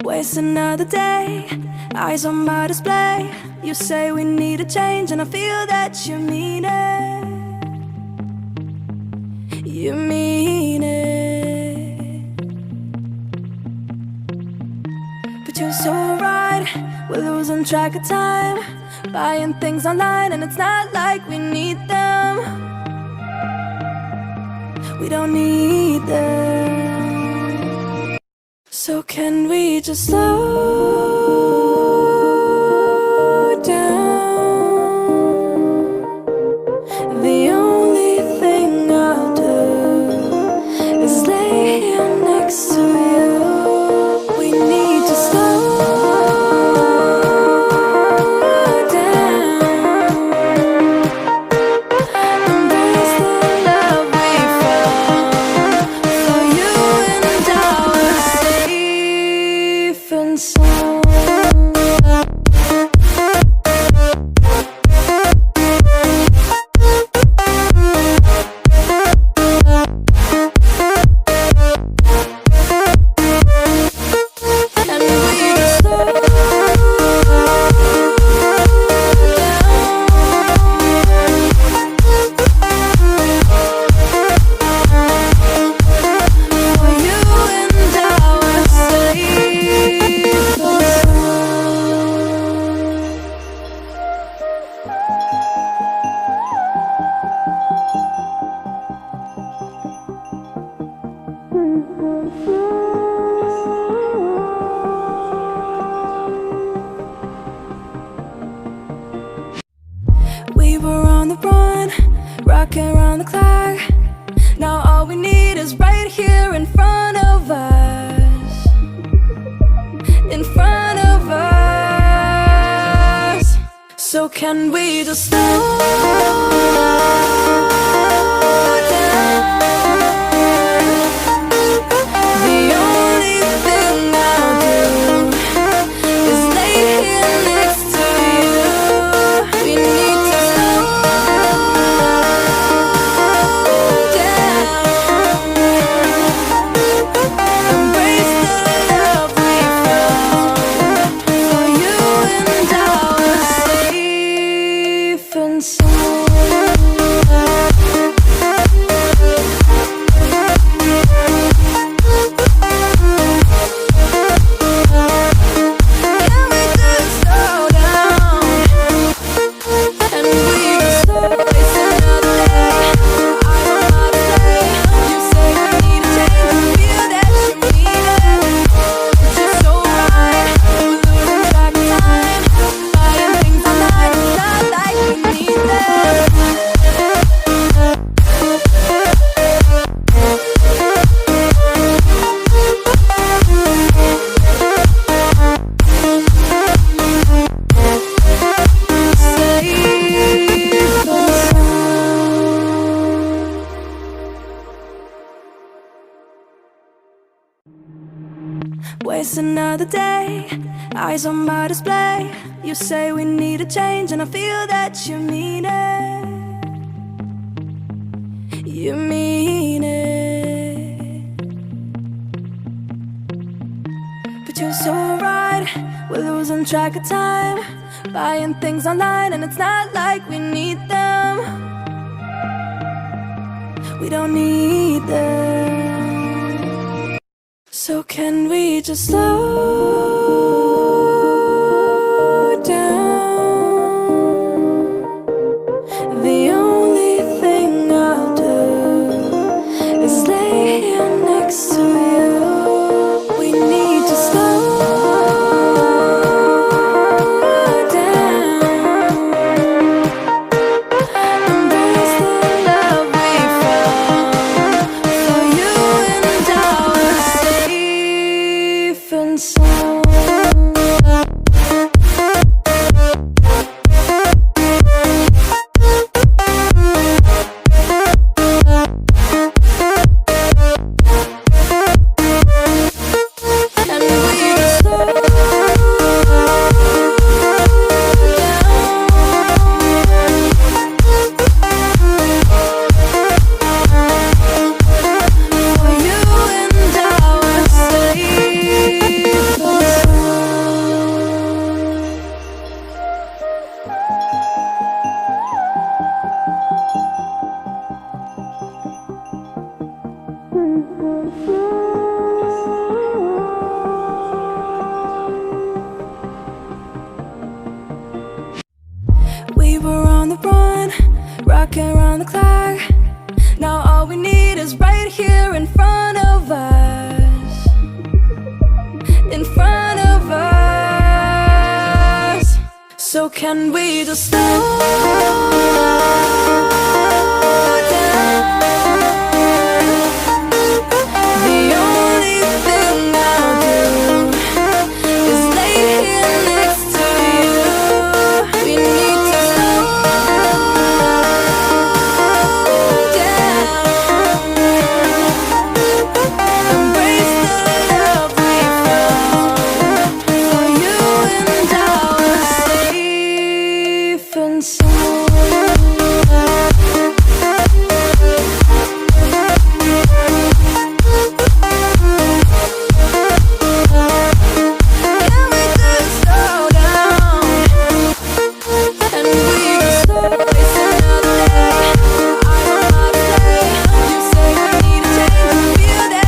Waste another day, eyes on my display. You say we need a change and I feel that you mean it. You mean it. But you're so right, we're losing track of time, buying things online and it's not like we need them. We don't need them. So can we just slow down? The only thing I'll do is lay here next to you. We need to slow down. Embrace the love we found. For you and I were safe and sound. We were on the run, rocking around the clock. Now all we need is right here in front of us. In front of us. So can we just slow down? The only thing I'll do is lay here next to you. We need to slow down. Embrace the love we found. For you and I were safe and sound. Can we just slow down? And we just waste another day. I don't know to say. You say we need a change. Feel that you mean it. But you're so right. We're losing track of time, buying things online. It's not like we need them. Waste another day, eyes on my display. You say we need a change and I feel that you mean it. You mean it. But you're so right, we're losing track of time, buying things online and it's not like we need them. We don't need them. So can we just slow down? The only thing I'll do is lay here next to you. We need to slow down. Embrace the love we found. For you and I were safe and sound. For you and I were safe. Walking around the clock. Now all we need is right here in front of us. In front of us. So can we just slow down? The only thing I'll do is lay here next to you. We need to slow down. Embrace the love we found. For you and I are safe and sound. Can we just slow down? And we just slow waste another day. I don't know how to say. You say we need a change. Feel that you need it.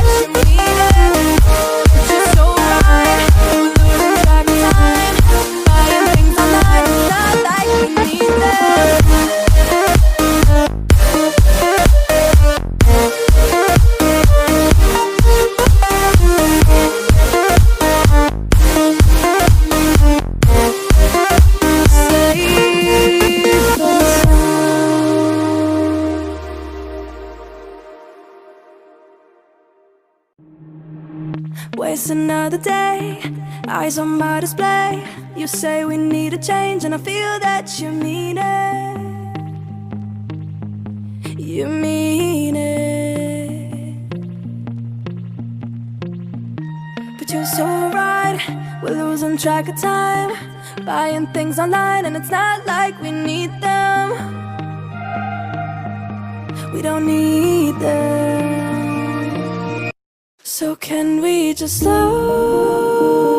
But you're so right. We're losing track of time. Buying things online. It's not like we need them. Safe and sound. Waste another day, eyes on my display. You say we need a change, and I feel that you mean it. You mean it. But you're so right, we're losing track of time. Buying things online, and it's not like we need them. We don't need them. So can we just slow